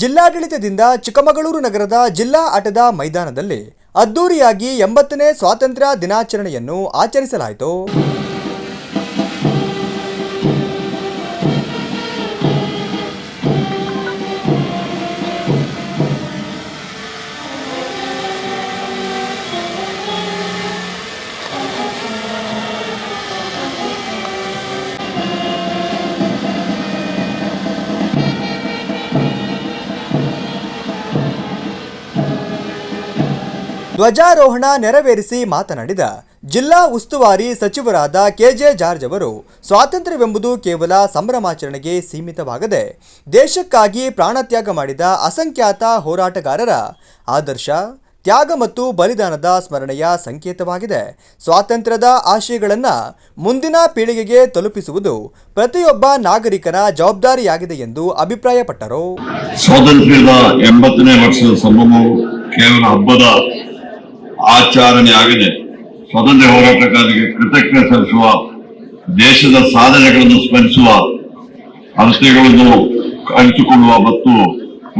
ಜಿಲ್ಲಾಡಳಿತದಿಂದ ಚಿಕ್ಕಮಗಳೂರು ನಗರದ ಜಿಲ್ಲಾ ಆಟದ ಮೈದಾನದಲ್ಲಿ ಅದ್ದೂರಿಯಾಗಿ 80ನೇ ಸ್ವಾತಂತ್ರ್ಯ ದಿನಾಚರಣೆಯನ್ನು ಆಚರಿಸಲಾಯಿತು. ಧ್ವಜಾರೋಹಣ ನೆರವೇರಿಸಿ ಮಾತನಾಡಿದ ಜಿಲ್ಲಾ ಉಸ್ತುವಾರಿ ಸಚಿವರಾದ ಕೆಜೆ ಜಾರ್ಜ್ ಅವರು, ಸ್ವಾತಂತ್ರ್ಯವೆಂಬುದು ಕೇವಲ ಸಂಭ್ರಮಾಚರಣೆಗೆ ಸೀಮಿತವಾಗದೆ ದೇಶಕ್ಕಾಗಿ ಪ್ರಾಣತ್ಯಾಗ ಮಾಡಿದ ಅಸಂಖ್ಯಾತ ಹೋರಾಟಗಾರರ ಆದರ್ಶ, ತ್ಯಾಗ ಮತ್ತು ಬಲಿದಾನದ ಸ್ಮರಣೆಯ ಸಂಕೇತವಾಗಿದೆ. ಸ್ವಾತಂತ್ರ್ಯದ ಆಶಯಗಳನ್ನು ಮುಂದಿನ ಪೀಳಿಗೆಗೆ ತಲುಪಿಸುವುದು ಪ್ರತಿಯೊಬ್ಬ ನಾಗರಿಕನ ಜವಾಬ್ದಾರಿಯಾಗಿದೆ ಎಂದು ಅಭಿಪ್ರಾಯಪಟ್ಟರು. ಸ್ವಾತಂತ್ರ್ಯದ 80ನೇ ವರ್ಷದ ಸಂಭ್ರಮವು ಕೇವಲ ಹಬ್ಬದ ಆಚರಣೆಯಾಗಿದೆ. ಸ್ವಾತಂತ್ರ್ಯ ಹೋರಾಟಗಾರರಿಗೆ ಕೃತಜ್ಞತೆ ಸಲ್ಲಿಸುವ, ದೇಶದ ಸಾಧನೆಗಳನ್ನು ಸ್ಮರಿಸುವ, ಆಶಯಗಳನ್ನು ಹಂಚಿಕೊಳ್ಳುವ ಮತ್ತು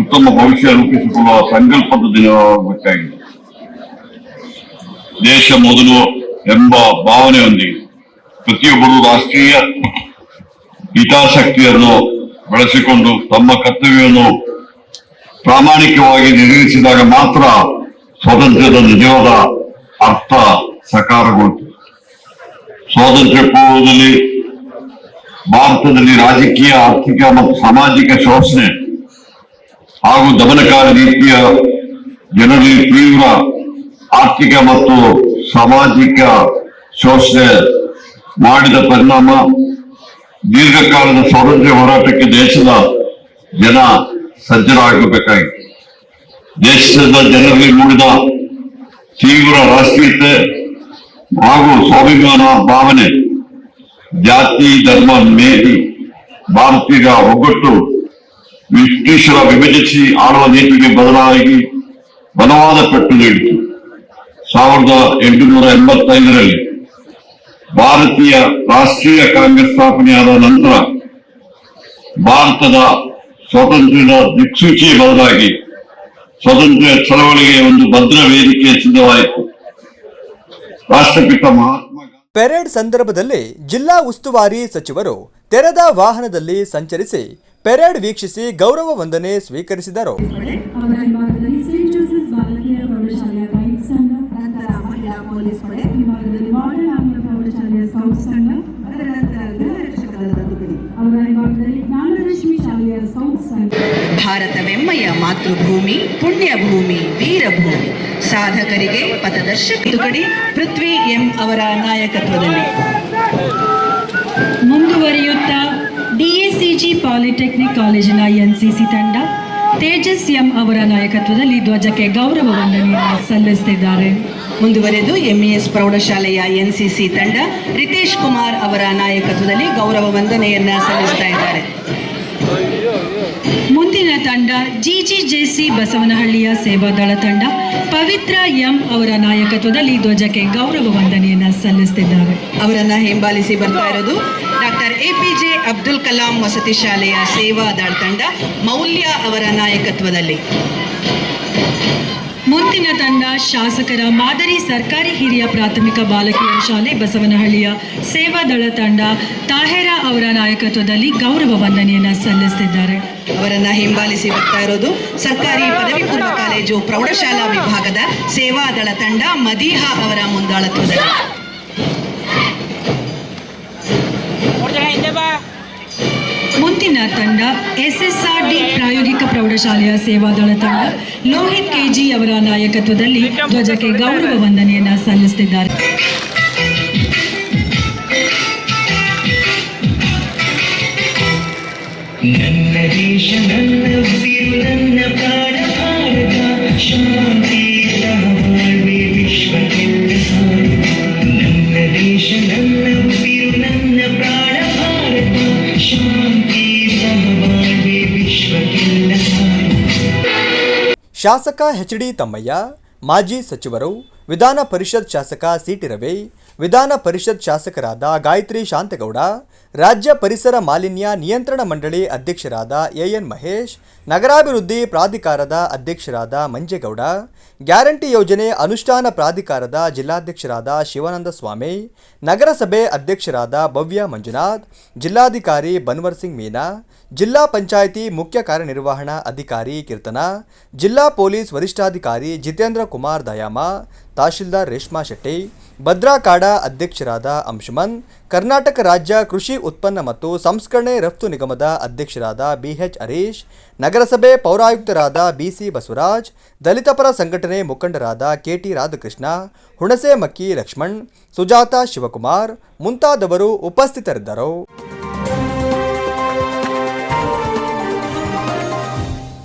ಉತ್ತಮ ಭವಿಷ್ಯ ರೂಪಿಸಿಕೊಳ್ಳುವ ಸಂಕಲ್ಪದ ದಿನವಾಗಬೇಕಾಗಿದೆ. ದೇಶ ಮೊದಲು ಎಂಬ ಭಾವನೆಯೊಂದಿಗೆ ಪ್ರತಿಯೊಬ್ಬರು ರಾಷ್ಟ್ರೀಯ ಹಿತಾಸಕ್ತಿಯನ್ನು ಬಳಸಿಕೊಂಡು ತಮ್ಮ ಕರ್ತವ್ಯವನ್ನು ಪ್ರಾಮಾಣಿಕವಾಗಿ ನಿರ್ವಹಿಸಿದಾಗ ಮಾತ್ರ ಸ್ವಾತಂತ್ರ್ಯದ ನಿಜವಾದ ಅರ್ಥ ಸಾಕಾರಗೊಳ್ಳುತ್ತದೆ. ಸ್ವಾತಂತ್ರ್ಯ ಪೂರ್ವದಲ್ಲಿ ಭಾರತದಲ್ಲಿ ರಾಜಕೀಯ, ಆರ್ಥಿಕ ಮತ್ತು ಸಾಮಾಜಿಕ ಶೋಷಣೆ ಹಾಗೂ ದಮನಕಾರಿ ರೀತಿಯ ಜನರಲ್ಲಿ ತೀವ್ರ ಆರ್ಥಿಕ ಮತ್ತು ಸಾಮಾಜಿಕ ಶೋಷಣೆ ಮಾಡಿದ ಪರಿಣಾಮ ದೀರ್ಘಕಾಲದ ಸ್ವಾತಂತ್ರ್ಯ ಹೋರಾಟಕ್ಕೆ ದೇಶದ ಜನ ಸಜ್ಜರಾಗಬೇಕಾಗಿತ್ತು. ದೇಶದ ಜನರಲ್ಲಿ ಮೂಡಿದ ತೀವ್ರ ರಾಷ್ಟ್ರೀಯತೆ ಹಾಗೂ ಸ್ವಾಭಿಮಾನ ಭಾವನೆ, ಜಾತಿ ಧರ್ಮ ಮೀರಿ ಭಾರತೀಯ ಒಗ್ಗಟ್ಟು ಬ್ರಿಟಿಷರ ವಿಭಜಿಸಿ ಆಳುವ ನೀತಿಗೆ ಬದಲಾಗಿ ಬಲವಾದ ಪೆಟ್ಟು ನೀಡಿತು. 1885ರಲ್ಲಿ ಭಾರತೀಯ ರಾಷ್ಟ್ರೀಯ ಕಾಂಗ್ರೆಸ್ ಸ್ಥಾಪನೆಯಾದ ನಂತರ ಭಾರತದ ಸ್ವಾತಂತ್ರ್ಯದ ದಿಕ್ಸೂಚಿ ಬದಲಾಗಿ ಸ್ವಾತಂತ್ರ್ಯ ಚಳವಳಿಗೆ ಒಂದು ಭದ್ರ ವೇದಿಕೆ ಸಿದ್ಧವಾಯಿತು. ರಾಷ್ಟ್ರಪಿತ ಮಹಾತ್ಮ ಪೆರೇಡ್ ಸಂದರ್ಭದಲ್ಲಿ ಜಿಲ್ಲಾ ಉಸ್ತುವಾರಿ ಸಚಿವರು ತೆರೆದ ವಾಹನದಲ್ಲಿ ಸಂಚರಿಸಿ ಪೆರೇಡ್ ವೀಕ್ಷಿಸಿ ಗೌರವ ವಂದನೆ ಸ್ವೀಕರಿಸಿದರು. ಭಾರತವೆಮ್ಮಯ ಮಾತೃಭೂಮಿ, ಪುಣ್ಯಭೂಮಿ, ವೀರಭೂಮಿ, ಸಾಧಕರಿಗೆ ಪಥದರ್ಶಕ ತುಕಡಿ ಪೃಥ್ವಿ ಎಂ ಅವರ ನಾಯಕತ್ವದಲ್ಲಿ ಮುಂದುವರಿಯುತ್ತಾ ಡಿಎಸಿಜಿ ಪಾಲಿಟೆಕ್ನಿಕ್ ಕಾಲೇಜಿನ ಎನ್ಸಿಸಿ ತಂಡ ತೇಜಸ್ ಎಂ ಅವರ ನಾಯಕತ್ವದಲ್ಲಿ ಧ್ವಜಕ್ಕೆ ಗೌರವ ವಂದನೆಯನ್ನು ಸಲ್ಲಿಸುತ್ತಿದ್ದಾರೆ. ಮುಂದುವರೆದು ಎಂಇಎಸ್ ಪ್ರೌಢಶಾಲೆಯ ಎನ್ಸಿಸಿ ತಂಡ ರಿತೇಶ್ ಕುಮಾರ್ ಅವರ ನಾಯಕತ್ವದಲ್ಲಿ ಗೌರವ ವಂದನೆಯನ್ನ ಸಲ್ಲಿಸ್ತಾ ಇದ್ದಾರೆ. ಮುಂದಿನ ತಂಡ ಜಿಜಿಜೆಸಿ ಬಸವನಹಳ್ಳಿಯ ಸೇವಾದಳ ತಂಡ ಪವಿತ್ರ ಎಂ ಅವರ ನಾಯಕತ್ವದಲ್ಲಿ ಧ್ವಜಕ್ಕೆ ಗೌರವ ವಂದನೆಯನ್ನ ಸಲ್ಲಿಸುತ್ತಿದ್ದಾರೆ. ಅವರನ್ನ ಹಿಂಬಾಲಿಸಿ ಬರ್ತಾ ಇರೋದು ಡಾಕ್ಟರ್ ಎಪಿಜೆ ಅಬ್ದುಲ್ ಕಲಾಂ ವಸತಿ ಶಾಲೆಯ ಸೇವಾದಳ ತಂಡ ಮೌಲ್ಯ ಅವರ ನಾಯಕತ್ವದಲ್ಲಿ. ಮುಂದಿನ ತಂಡ ಶಾಸಕರ ಮಾದರಿ ಸರ್ಕಾರಿ ಹಿರಿಯ ಪ್ರಾಥಮಿಕ ಬಾಲಕಿಯರ ಶಾಲೆ ಬಸವನಹಳ್ಳಿಯ ಸೇವಾದಳ ತಂಡ ತಾಹೆರಾ ಅವರ ನಾಯಕತ್ವದಲ್ಲಿ ಗೌರವ ವಂದನೆಯನ್ನು ಸಲ್ಲಿಸುತ್ತಿದ್ದಾರೆ. ಅವರನ್ನ ಹಿಂಬಾಲಿಸಿ ಬರ್ತಾ ಇರೋದು ಸರ್ಕಾರಿ ಪದವಿ ಪೂರ್ವ ಕಾಲೇಜು ಪ್ರೌಢಶಾಲಾ ವಿಭಾಗದ ಸೇವಾದಳ ತಂಡ ಮದೀಹಾ ಅವರ ಮುಂದಾಳತ್ವದಲ್ಲಿ. ಮುಂದಿನ ತಂಡ ಎಸ್ಎಸ್ಆರ್ಡಿ ಪ್ರಾಯೋಗಿಕ ಪ್ರೌಢಶಾಲೆಯ ಸೇವಾದಳ ತಂಡ ಲೋಹಿತ್ ಕೆಜಿ ಅವರ ನಾಯಕತ್ವದಲ್ಲಿ ಧ್ವಜಕ್ಕೆ ಗೌರವ ವಂದನೆಯನ್ನು ಸಲ್ಲಿಸುತ್ತಿದ್ದಾರೆ. ನನ್ನ ದೇಶ ನನ್ನ ಉಸಿರು ನನ್ನ ಪ್ರಾಣ ಭಾರತ, ಶಾಂತಿ ಸಹಬಾಳ್ವೆ ವಿಶ್ವಕ್ಕೆಲ್ಲ ಸಾರುವ. ನನ್ನ ದೇಶ ನನ್ನ ಉಸಿರು ನನ್ನ ಪ್ರಾಣ ಭಾರತ, ಶಾಂತಿ ಸಹಬಾಳ್ವೆ ವಿಶ್ವಕ್ಕೆಲ್ಲ ಸಾರುವ. ಶಾಸಕ ಎಚ್.ಡಿ. ತಮ್ಮಯ್ಯ, ಮಾಜಿ ಸಚಿವರು, ವಿಧಾನ ಪರಿಷತ್ ಶಾಸಕ ಸಿಟಿ ರವಿ, ವಿಧಾನ ಪರಿಷತ್ ಶಾಸಕರಾದ ಗಾಯತ್ರಿ ಶಾಂತಗೌಡ, ರಾಜ್ಯ ಪರಿಸರ ಮಾಲಿನ್ಯ ನಿಯಂತ್ರಣ ಮಂಡಳಿ ಅಧ್ಯಕ್ಷರಾದ ಎಎನ್ ಮಹೇಶ್, ನಗರಾಭಿವೃದ್ಧಿ ಪ್ರಾಧಿಕಾರದ ಅಧ್ಯಕ್ಷರಾದ ಮಂಜೇಗೌಡ, ಗ್ಯಾರಂಟಿ ಯೋಜನೆ ಅನುಷ್ಠಾನ ಪ್ರಾಧಿಕಾರದ ಜಿಲ್ಲಾಧ್ಯಕ್ಷರಾದ ಶಿವಾನಂದ ಸ್ವಾಮಿ, ನಗರಸಭೆ ಅಧ್ಯಕ್ಷರಾದ ಭವ್ಯ ಮಂಜುನಾಥ್, ಜಿಲ್ಲಾಧಿಕಾರಿ ಬನ್ವರ್ ಸಿಂಗ್ ಮೀನಾ, ಜಿಲ್ಲಾ ಪಂಚಾಯಿತಿ ಮುಖ್ಯ ಕಾರ್ಯನಿರ್ವಹಣಾ ಅಧಿಕಾರಿ ಕೀರ್ತನ, ಜಿಲ್ಲಾ ಪೊಲೀಸ್ ವರಿಷ್ಠಾಧಿಕಾರಿ ಜಿತೇಂದ್ರ ಕುಮಾರ್ ದಯಾಮ, ತಹಶೀಲ್ದಾರ್ ರೇಷ್ಮಾ ಶೆಟ್ಟಿ, ಭದ್ರಾ ಕಾಡಾ ಅಧ್ಯಕ್ಷರಾದ ಅಂಶುಮನ್, ಕರ್ನಾಟಕ ರಾಜ್ಯ ಕೃಷಿ ಉತ್ಪನ್ನ ಮತ್ತು ಸಂಸ್ಕರಣೆ ರಫ್ತು ನಿಗಮದ ಅಧ್ಯಕ್ಷರಾದ ಬಿಎಚ್ ಹರೀಶ್, ನಗರಸಭೆ ಪೌರಾಯುಕ್ತರಾದ ಬಿಸಿ ಬಸವರಾಜ್, ದಲಿತ ಪರ ಸಂಘಟನೆ ಮುಖಂಡರಾದ ಕೆಟಿ ರಾಧಾಕೃಷ್ಣ, ಹುಣಸೆ ಮಕ್ಕಿ ಲಕ್ಷ್ಮಣ್, ಸುಜಾತಾ ಶಿವಕುಮಾರ್ ಮುಂತಾದವರು ಉಪಸ್ಥಿತರಿದ್ದರು.